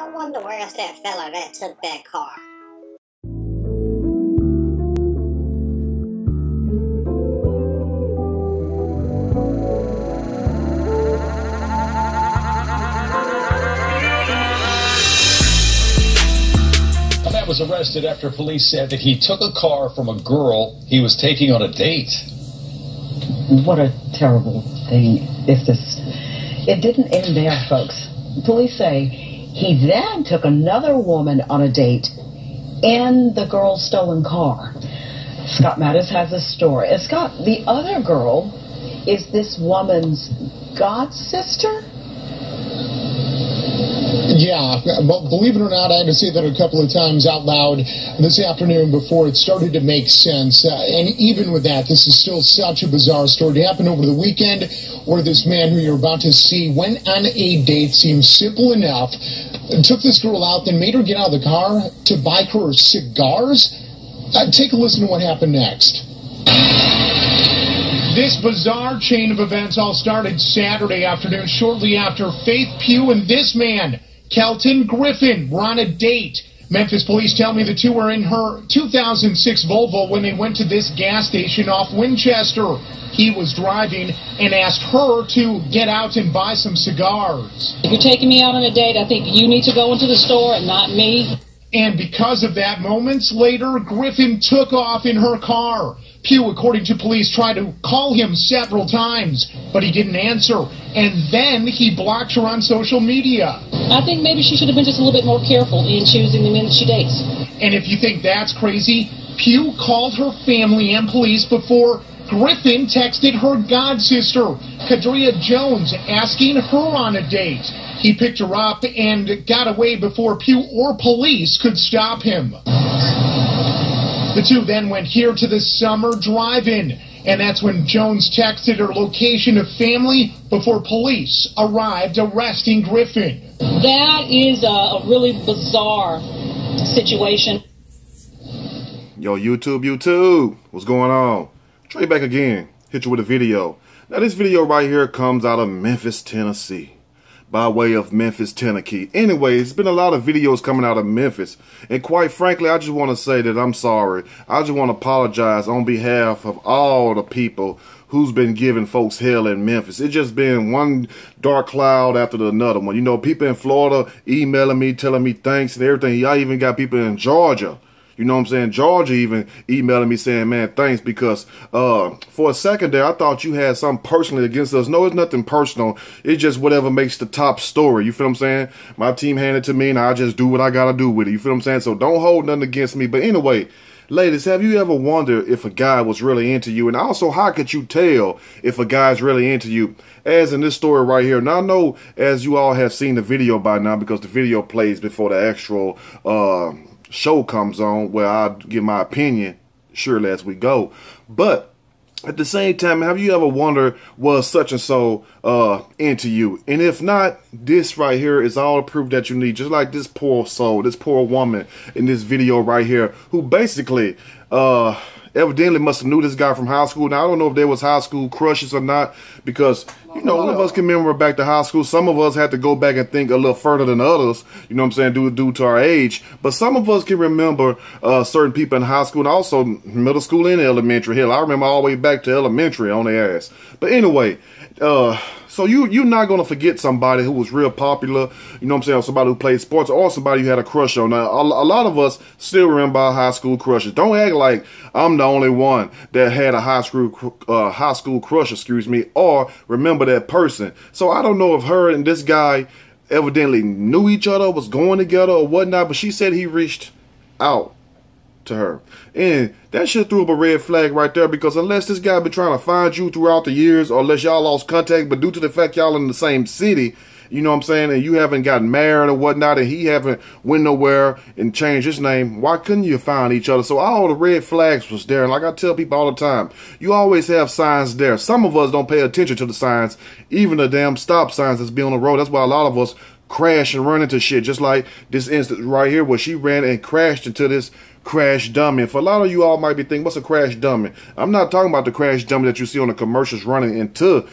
I wonder where's that fella that took that car. A man was arrested after police said that he took a car from a girl he was taking on a date. What a terrible thing. It didn't end there, folks. Police say he then took another woman on a date in the girl's stolen car. Scott Mattis has a story. And Scott, the other girl is this woman's god sister? Yeah, but believe it or not, I had to say that a couple of times out loud this afternoon before it started to make sense. And even with that, this is still such a bizarre story. It happened over the weekend where this man who you're about to see went on a date, seems simple enough, took this girl out, then made her get out of the car to buy her cigars. Take a listen to what happened next. This bizarre chain of events all started Saturday afternoon, shortly after Faith Pugh and this man, Kelton Griffin, were on a date. Memphis police tell me the two were in her 2006 Volvo when they went to this gas station off Winchester. He was driving and asked her to get out and buy some cigars. If you're taking me out on a date, I think you need to go into the store and not me. And because of that, moments later, Griffin took off in her car. Pugh, according to police, tried to call him several times, but he didn't answer. And then he blocked her on social media. I think maybe she should have been just a little bit more careful in choosing the men that she dates. And if you think that's crazy, Pugh called her family and police before Griffin texted her godsister, Kadria Jones, asking her on a date. He picked her up and got away before Pugh or police could stop him. The two then went here to the summer drive-in, and that's when Jones texted her location of family before police arrived arresting Griffin. That is a really bizarre situation. Yo, YouTube, what's going on? Trey back again, hit you with a video. Now this video right here comes out of Memphis, Tennessee. By way of Memphis, Tennessee. Anyway, it's been a lot of videos coming out of Memphis. And quite frankly, I just want to say that I'm sorry. I just want to apologize on behalf of all the people who's been giving folks hell in Memphis. It's just been one dark cloud after another one. You know, people in Florida emailing me, telling me thanks and everything. I even got people in Georgia. You know what I'm saying? Georgia even emailing me saying, man, thanks, because for a second there, I thought you had something personally against us. No, it's nothing personal. It's just whatever makes the top story. You feel what I'm saying? My team handed it to me, and I just do what I got to do with it. You feel what I'm saying? So don't hold nothing against me. But anyway, ladies, have you ever wondered if a guy was really into you? And also, how could you tell if a guy's really into you? As in this story right here. Now, I know, as you all have seen the video by now, because the video plays before the actual show comes on, where I'll give my opinion surely as we go. But at the same time, have you ever wondered, was such and so into you? And if not, this right here is all the proof that you need. Just like this poor soul, this poor woman in this video right here, who basically evidently must have knew this guy from high school. Now, I don't know if there was high school crushes or not, because, you know, none of us can remember back to high school. Some of us had to go back and think a little further than others, you know what I'm saying, due to our age. But some of us can remember certain people in high school and also middle school and elementary. Hell, I remember all the way back to elementary on their ass. But anyway, so you're not going to forget somebody who was real popular, you know what I'm saying, or somebody who played sports, or somebody you had a crush on. Now, a lot of us still remember our high school crushes. Don't act like I'm the only one that had a high school crush, excuse me, or remember that person. So I don't know if her and this guy evidently knew each other, was going together or whatnot, but she said he reached out to her. And that shit threw up a red flag right there, because unless this guy been trying to find you throughout the years, or unless y'all lost contact, but due to the fact y'all in the same city, you know what I'm saying, and you haven't gotten married or whatnot, and he haven't went nowhere and changed his name, why couldn't you find each other? So all the red flags was there. And like I tell people all the time, you always have signs there. Some of us don't pay attention to the signs, even the damn stop signs that's be on the road. That's why a lot of us crash and run into shit, just like this instance right here where she ran and crashed into this crash dummy. And for a lot of you all might be thinking, what's a crash dummy? I'm not talking about the crash dummy that you see on the commercials running into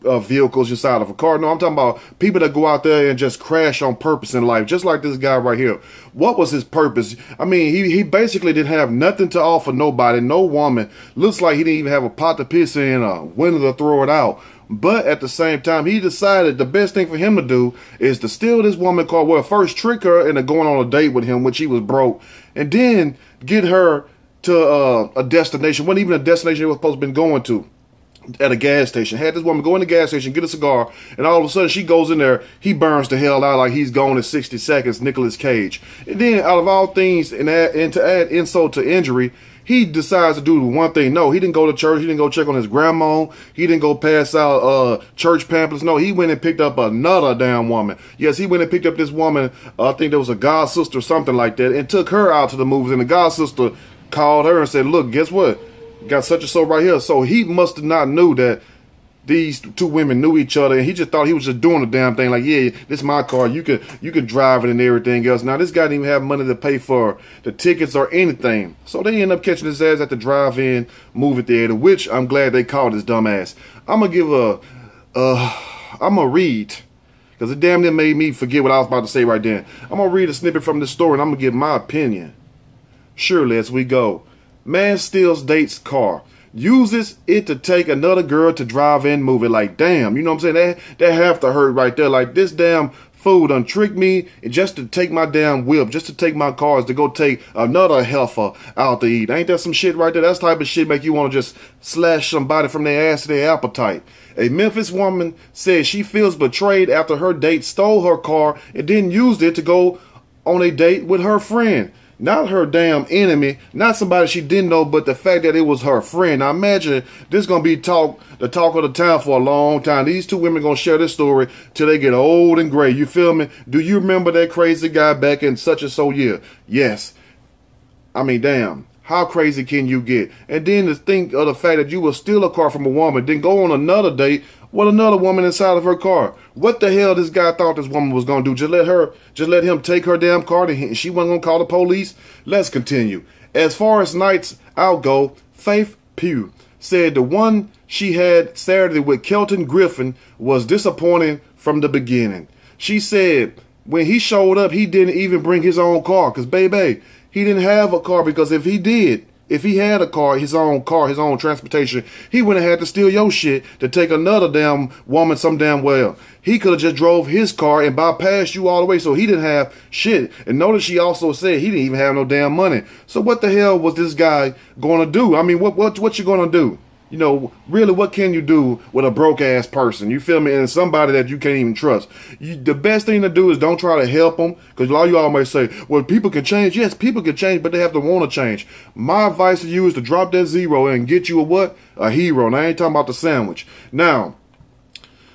vehicles inside of a car. No, I'm talking about people that go out there and just crash on purpose in life, just like this guy right here. What was his purpose? I mean, he basically didn't have nothing to offer nobody, no woman. Looks like he didn't even have a pot to piss in, a window to throw it out. But at the same time, he decided the best thing for him to do is to steal this woman car. Well, first trick her into going on a date with him when she was broke, and then get her to a destination. Wasn't even a destination they were supposed to been going to. At a gas station. Had this woman go in the gas station, get a cigar, and all of a sudden she goes in there, he burns the hell out like he's gone in 60 seconds, Nicolas Cage. And then out of all things, and to add insult to injury, he decides to do one thing. No, he didn't go to church. He didn't go check on his grandma. He didn't go pass out church pamphlets. No, he went and picked up another damn woman. Yes, he went and picked up this woman, I think there was a god sister or something like that, and took her out to the movies. And the god sister called her and said, look, guess what? Got such and so right here. So he must have not knew that these two women knew each other, and he just thought he was just doing the damn thing. Like, yeah, this is my car. You can drive it and everything else. Now this guy didn't even have money to pay for the tickets or anything. So they end up catching his ass at the drive-in movie theater, which I'm glad they caught his dumb ass. I'm gonna give I'm gonna read, because it damn near made me forget what I was about to say right then. I'm gonna read a snippet from this story, and I'm gonna give my opinion. Surely, as we go. Man steals date's car, uses it to take another girl to drive in movie. Like, damn, you know what I'm saying? That have to hurt right there. Like, this damn fool done tricked me just to take my damn whip, just to take my cars to go take another heifer out to eat. Ain't that some shit right there? That's the type of shit make you want to just slash somebody from their ass to their appetite. A Memphis woman says she feels betrayed after her date stole her car and then used it to go on a date with her friend. Not her damn enemy, not somebody she didn't know, but the fact that it was her friend. Now imagine this is going to be the talk of the town for a long time. These two women going to share this story till they get old and gray. You feel me? Do you remember that crazy guy back in such and so year? Yes. I mean, damn. How crazy can you get? And then to think of the fact that you will steal a car from a woman, then go on another date with another woman inside of her car. What the hell this guy thought this woman was going to do? Just let him take her damn car and she wasn't going to call the police? Let's continue. As far as nights out go, Faith Pugh said the one she had Saturday with Kelton Griffin was disappointing from the beginning. She said when he showed up, he didn't even bring his own car because, baby, he didn't have a car, because if he had a car, his own transportation, he wouldn't have had to steal your shit to take another damn woman some damn well. He could have just drove his car and bypassed you all the way, so he didn't have shit. And notice she also said he didn't even have no damn money. So what the hell was this guy going to do? I mean, what you going to do? You know, really, what can you do with a broke-ass person? You feel me? And somebody that you can't even trust. The best thing to do is don't try to help them. Because a lot of you all might say, well, people can change. Yes, people can change, but they have to want to change. My advice to you is to drop that zero and get you a what? A hero. And I ain't talking about the sandwich. Now,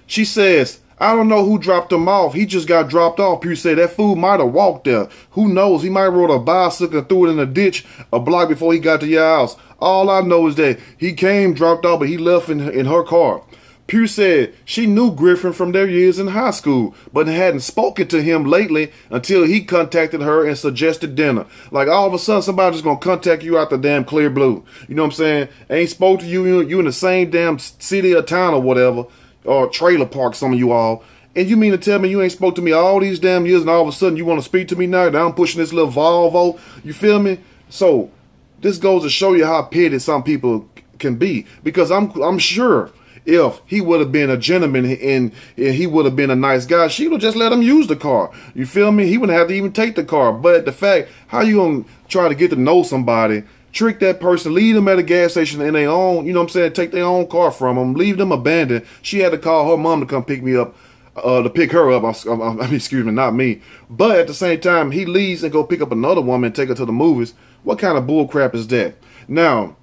she says, I don't know who dropped him off. He just got dropped off. Pugh said that fool might have walked there. Who knows? He might have rode a bicycle and threw it in a ditch a block before he got to your house. All I know is that he came, dropped off, but he left in her car. Pugh said she knew Griffin from their years in high school, but hadn't spoken to him lately until he contacted her and suggested dinner. Like, all of a sudden, somebody's going to contact you out the damn clear blue. You know what I'm saying? Ain't spoke to you. You in the same damn city or town or whatever, or trailer park, some of you all. And you mean to tell me you ain't spoke to me all these damn years, and all of a sudden you want to speak to me now? Now I'm pushing this little Volvo. You feel me? So this goes to show you how petty some people can be. Because I'm sure if he would have been a gentleman and he would have been a nice guy, she would just let him use the car. You feel me? He wouldn't have to even take the car. But the fact, how you gonna try to get to know somebody, trick that person, leave them at a gas station in their own, you know what I'm saying, take their own car from them, leave them abandoned. She had to call her mom to come pick me up, to pick her up. I mean, excuse me, not me. But at the same time, he leaves and go pick up another woman and take her to the movies. What kind of bull crap is that? Now,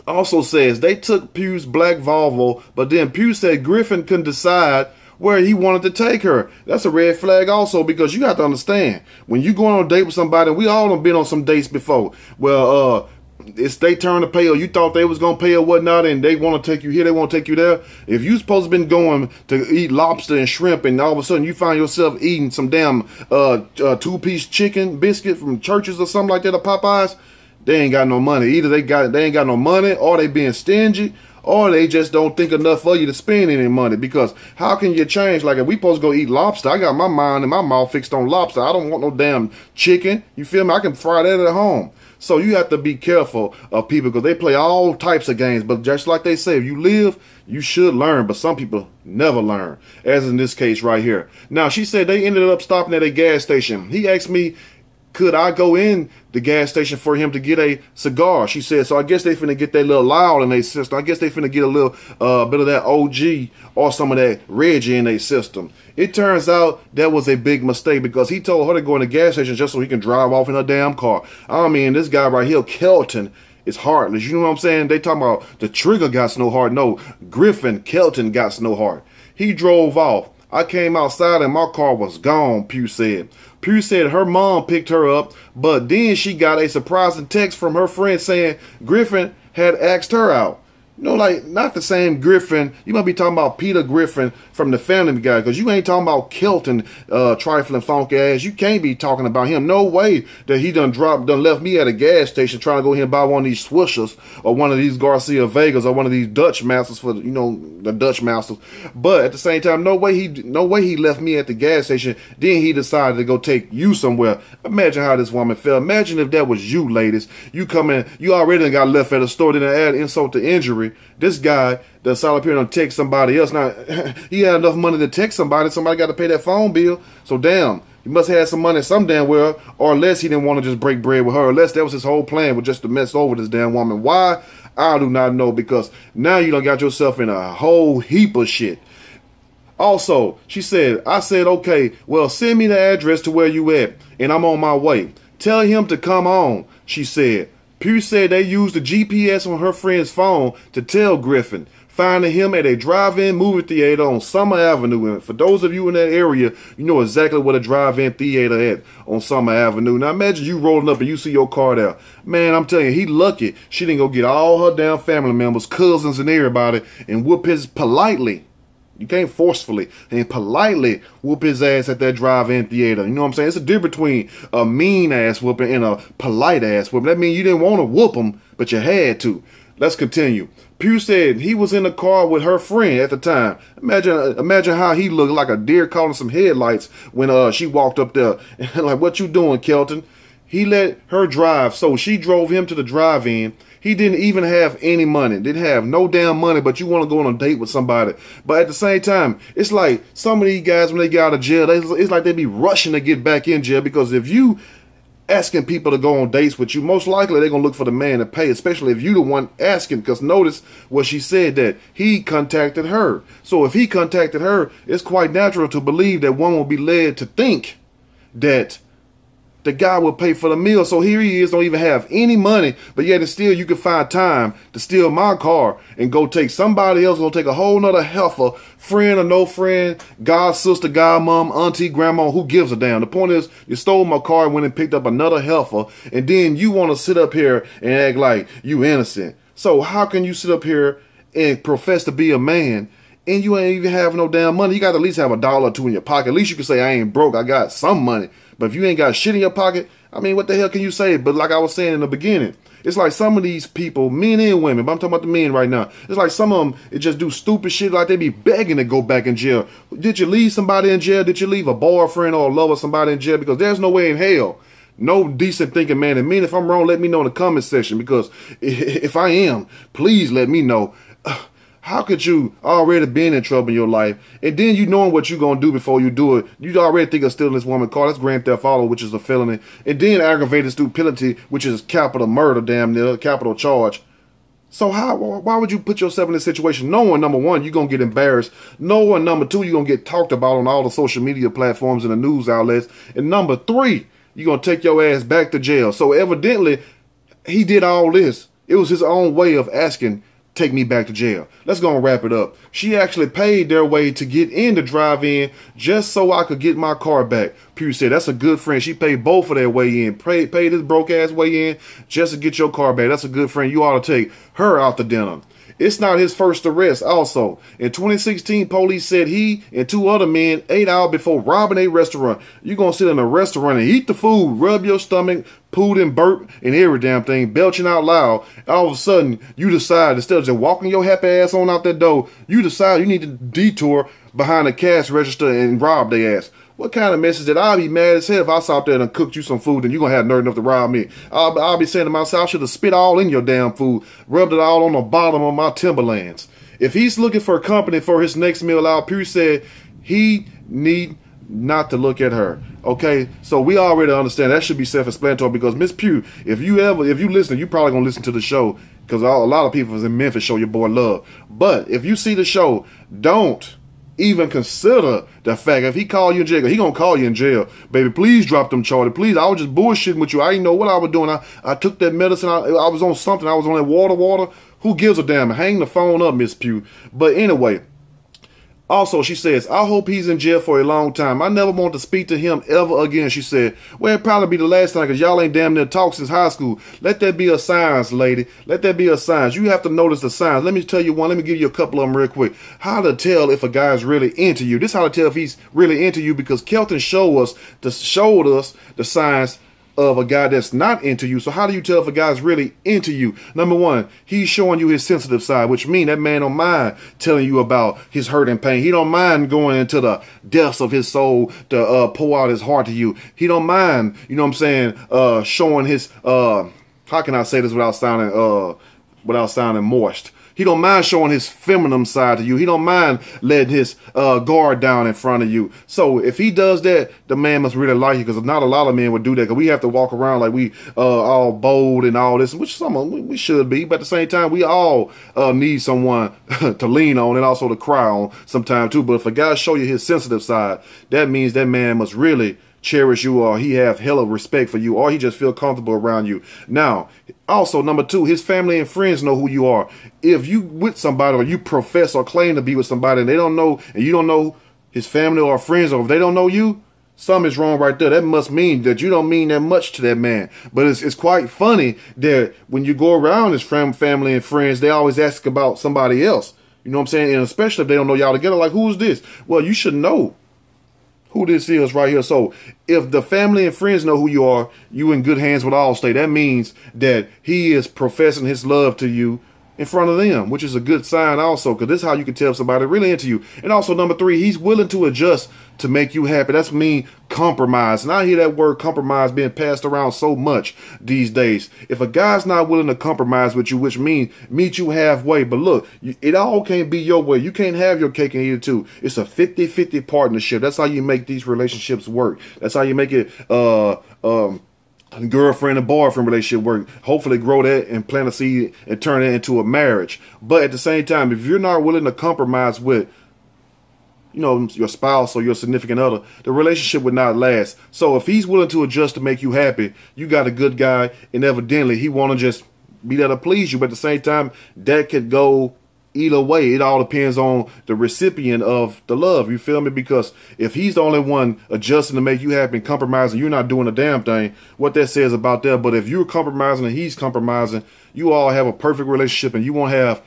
also says they took Pugh's black Volvo, but then Pugh said Griffin couldn't decide where he wanted to take her. That's a red flag also, because you have to understand, when you go on a date with somebody, we all have been on some dates before. Well, it's their turn to pay, or you thought they was going to pay or whatnot, and they want to take you here, they want to take you there. If you supposed to been going to eat lobster and shrimp, and all of a sudden you find yourself eating some damn two-piece chicken biscuit from Churches or something like that, or Popeyes, they ain't got no money. Either they ain't got no money, or they being stingy, or they just don't think enough of you to spend any money. Because how can you change? Like, if we supposed to go eat lobster, I got my mind and my mouth fixed on lobster. I don't want no damn chicken. You feel me? I can fry that at home. So you have to be careful of people because they play all types of games. But just like they say, if you live, you should learn. But some people never learn, as in this case right here. Now, she said they ended up stopping at a gas station. He asked me, could I go in the gas station for him to get a cigar? She said, so I guess they finna get that little loud in their system. I guess they finna get a little bit of that OG or some of that Reggie in their system. It turns out that was a big mistake because he told her to go in the gas station just so he can drive off in her damn car. I mean, this guy right here, Kelton, is heartless. You know what I'm saying? They talking about the trigger got no heart. No, Kelton got no heart. He drove off. I came outside and my car was gone, Pugh said. Pugh said her mom picked her up, but then she got a surprising text from her friend saying Griffin had asked her out. You know, like, not the same Griffin. You might be talking about Peter Griffin from the Family Guy, because you ain't talking about Kelton, trifling funky ass. You can't be talking about him. No way that he done left me at a gas station trying to go here and buy one of these Swishers or one of these Garcia Vegas or one of these Dutch Masters for, you know, the Dutch Masters. But at the same time, no way he left me at the gas station. Then he decided to go take you somewhere. Imagine how this woman felt. Imagine if that was you, ladies. You come in, you already got left at a store, then add insult to injury. This guy that saw up here and text somebody else. Now, he had enough money to text somebody. Somebody got to pay that phone bill. So, damn, he must have had some money some damn well. Or unless he didn't want to just break bread with her. Unless that was his whole plan, was just to mess over this damn woman. Why? I do not know. Because now you done got yourself in a whole heap of shit. Also, I said, okay, well, send me the address to where you at. And I'm on my way. Tell him to come on, she said. Pugh said they used the GPS on her friend's phone to tell Griffin, finding him at a drive-in movie theater on Summer Avenue. And for those of you in that area, you know exactly what a drive-in theater at on Summer Avenue. Now imagine you rolling up and you see your car there. Man, I'm telling you, he lucky she didn't go get all her damn family members, cousins, and everybody and whoop his politely. You can't forcefully and politely whoop his ass at that drive-in theater. You know what I'm saying? It's a difference between a mean ass whooping and a polite ass whooping. That means you didn't want to whoop him, but you had to. Let's continue. Pugh said he was in the car with her friend at the time. Imagine how he looked like a deer caught in some headlights when she walked up there. Like, what you doing, Kelton? He let her drive, so she drove him to the drive-in. He didn't even have any money. Didn't have no damn money, but you want to go on a date with somebody. But at the same time, it's like some of these guys, when they get out of jail, it's like they be rushing to get back in jail. Because if you asking people to go on dates with you, most likely they're going to look for the man to pay, especially if you the one asking. Because notice what she said, that he contacted her. So if he contacted her, it's quite natural to believe that one will be led to think that the guy will pay for the meal. So here he is, don't even have any money, but yet and still you can find time to steal my car and go take somebody else, go take a whole nother heifer, friend or no friend, god sister, god mom, auntie, grandma, who gives a damn. The point is, you stole my car, went and picked up another heifer, and then you want to sit up here and act like you innocent. So how can you sit up here and profess to be a man and you ain't even have no damn money? You got to at least have $1 or $2 in your pocket. At least you can say, I ain't broke, I got some money. But if you ain't got shit in your pocket, I mean, what the hell can you say? But like I was saying in the beginning, it's like some of these people, men and women, but I'm talking about the men right now. It's like some of them, it just do stupid shit, like they be begging to go back in jail. Did you leave somebody in jail? Did you leave a boyfriend or a lover, somebody in jail? Because there's no way in hell, no decent thinking man. And men, if I'm wrong, let me know in the comment section. Because if I am, please let me know. How could you already been in trouble in your life, and then you knowing what you're going to do before you do it? You already think of stealing this woman's car. That's grand theft auto, which is a felony. And then aggravated stupidity, which is capital murder, damn near, capital charge. So why would you put yourself in this situation knowing, number one, you're going to get embarrassed, knowing, number two, you're going to get talked about on all the social media platforms and the news outlets, and number three, you're going to take your ass back to jail. So evidently, he did all this. It was his own way of asking, take me back to jail. Let's go and wrap it up. She actually paid their way to get in the drive-in just so I could get my car back. Pugh said, that's a good friend. She paid both of their way in. Paid this broke-ass way in just to get your car back. That's a good friend. You ought to take her out to dinner. It's not his first arrest. Also, in 2016, police said he and 2 other men ate out before robbing a restaurant. You're going to sit in a restaurant and eat the food, rub your stomach, poop and burp and every damn thing, belching out loud. All of a sudden, you decide, instead of just walking your happy ass on out that door, you decide you need to detour behind the cash register and rob their ass. What kind of message that I'd be mad as hell if I saw out there and cooked you some food and you're going to have nerve enough to rob me? I'll be saying to myself, I should have spit all in your damn food, rubbed it all on the bottom of my Timberlands. If he's looking for company for his next meal out, Pew said he need not to look at her. Okay, so we already understand that should be self-explanatory, because Miss Pugh, if you listen, you probably gonna listen to the show, because a lot of people in Memphis show your boy love. But if you see the show, don't even consider the fact if he call you in jail, he gonna call you in jail, baby. Please drop them charges, please. I was just bullshitting with you. I didn't know what I was doing. I took that medicine. I was on something. I was on that water. Who gives a damn? Hang the phone up, Miss Pugh. But anyway. Also, she says, I hope he's in jail for a long time. I never want to speak to him ever again, she said. Well, it'll probably be the last time, because y'all ain't damn near talked since high school. Let that be a sign, lady. Let that be a sign. You have to notice the signs. Let me tell you one. Let me give you a couple of them real quick. How to tell if a guy is really into you. This is how to tell if he's really into you, because Kelton showed us the signs of a guy that's not into you. So how do you tell if a guy's really into you? Number one, he's showing you his sensitive side, which means that man don't mind telling you about his hurt and pain. He don't mind going into the depths of his soul to pour out his heart to you. He don't mind, you know what I'm saying, showing his how can I say this without sounding moist? He don't mind showing his feminine side to you. He don't mind letting his guard down in front of you. So if he does that, the man must really like you, because not a lot of men would do that, because we have to walk around like we all bold and all this, which some of we should be. But at the same time, we all need someone to lean on and also to cry on sometimes too. But if a guy show you his sensitive side, that means that man must really cherish you, or he have hella respect for you, or he just feel comfortable around you. Now, also, number two, his family and friends know who you are. If you with somebody, or you profess or claim to be with somebody, and they don't know, and you don't know his family or friends, or if they don't know you, something is wrong right there. That must mean that you don't mean that much to that man. But it's quite funny that when you go around his family and friends, they always ask about somebody else. You know what I'm saying? And especially if they don't know y'all together, like, who's this? Well, you should know who this is right here. So if the family and friends know who you are, you in good hands with Allstate. That means that he is professing his love to you in front of them, which is a good sign also, because this is how you can tell if somebody really into you. And also, number three, he's willing to adjust to make you happy. That's mean compromise. And I hear that word compromise being passed around so much these days. If a guy's not willing to compromise with you, which means meet you halfway, but look, it all can't be your way. You can't have your cake and eat it too. It's a 50-50 partnership. That's how you make these relationships work. That's how you make it girlfriend and boyfriend relationship work. Hopefully grow that and plant a seed and turn it into a marriage. But at the same time, if you're not willing to compromise with, you know, your spouse or your significant other, the relationship would not last. So if he's willing to adjust to make you happy, you got a good guy, and evidently he want to just be there to please you. But at the same time, that could go either way. It all depends on the recipient of the love. You feel me? Because if he's the only one adjusting to make you happy and compromising, you're not doing a damn thing. What that says about that. But if you're compromising and he's compromising, you all have a perfect relationship, and you won't have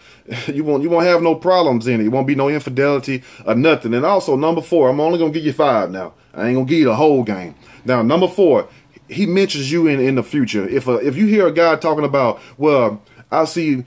no problems in it. It won't be no infidelity or nothing. And also, number four, I'm only gonna give you 5 now. I ain't gonna give you the whole game. Now, number 4, he mentions you in the future. If you hear a guy talking about, well, I see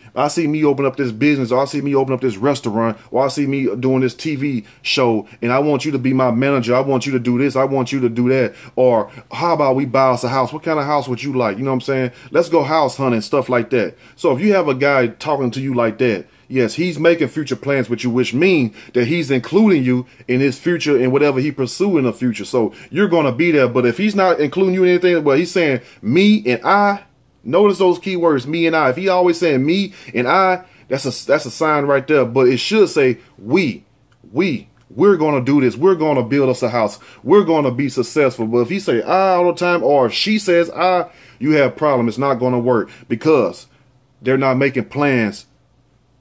me open up this business, or I see me open up this restaurant, or I see me doing this TV show, and I want you to be my manager. I want you to do this. I want you to do that. Or how about we buy us a house? What kind of house would you like? You know what I'm saying? Let's go house hunting, stuff like that. So if you have a guy talking to you like that, yes, he's making future plans with you, which means that he's including you in his future and whatever he pursue in the future. So you're going to be there. But if he's not including you in anything, well, he's saying me and I. Notice those key words, me and I. If he always saying me and I, that's a sign right there. But it should say we're going to do this. We're going to build us a house. We're going to be successful. But if he say I all the time, or if she says I, you have a problem. It's not going to work, because they're not making plans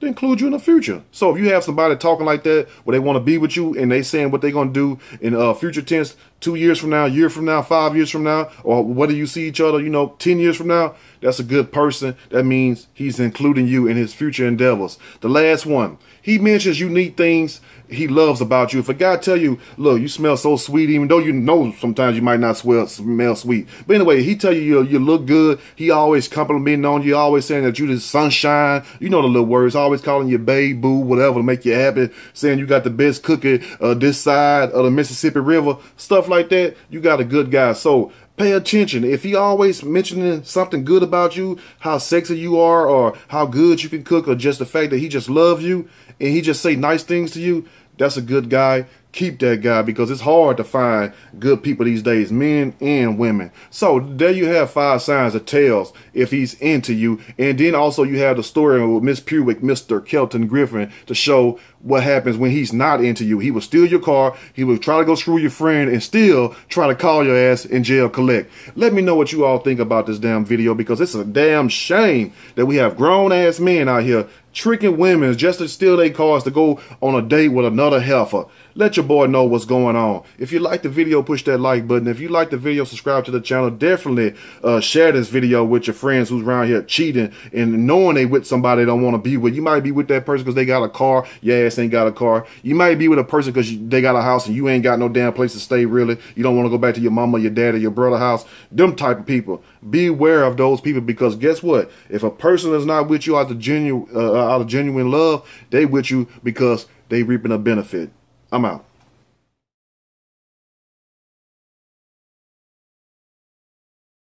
to include you in the future. So if you have somebody talking like that, where they want to be with you and they saying what they're going to do in future tense, 2 years from now, a year from now, 5 years from now, or whether you see each other, 10 years from now, that's a good person. That means he's including you in his future endeavors. The last one, he mentions unique things he loves about you. If a guy tell you, look, you smell so sweet, even though sometimes you might not smell sweet. But anyway, he tell you you look good. He always complimenting on you, always saying that you the sunshine. You know the little words, always calling you babe, boo, whatever to make you happy, saying you got the best cookie this side of the Mississippi River, stuff like that. You got a good guy. So pay attention. If he always mentioning something good about you, how sexy you are, or how good you can cook, or just the fact that he just love you and he just say nice things to you, that's a good guy. Keep that guy, because it's hard to find good people these days, men and women. So there you have 5 signs or tells if he's into you. And then also you have the story with Miss Puick, Mr. Kelton Griffin, to show what happens when he's not into you. He will steal your car, he will try to go screw your friend, and still try to call your ass in jail collect. Let me know what you all think about this damn video, because it's a damn shame that we have grown ass men out here tricking women just to steal their cars to go on a date with another heifer. Let your boy know what's going on. If you like the video, push that like button. If you like the video, subscribe to the channel. Definitely share this video with your friends who's around here cheating and knowing they with somebody they don't want to be with. You might be with that person because they got a car. Your ass ain't got a car. You might be with a person because they got a house and you ain't got no damn place to stay, really. You don't want to go back to your mama, your dad, or your brother's house. Them type of people. Beware of those people, because guess what? If a person is not with you out of genuine love, they with you because they reaping a benefit. I'm out.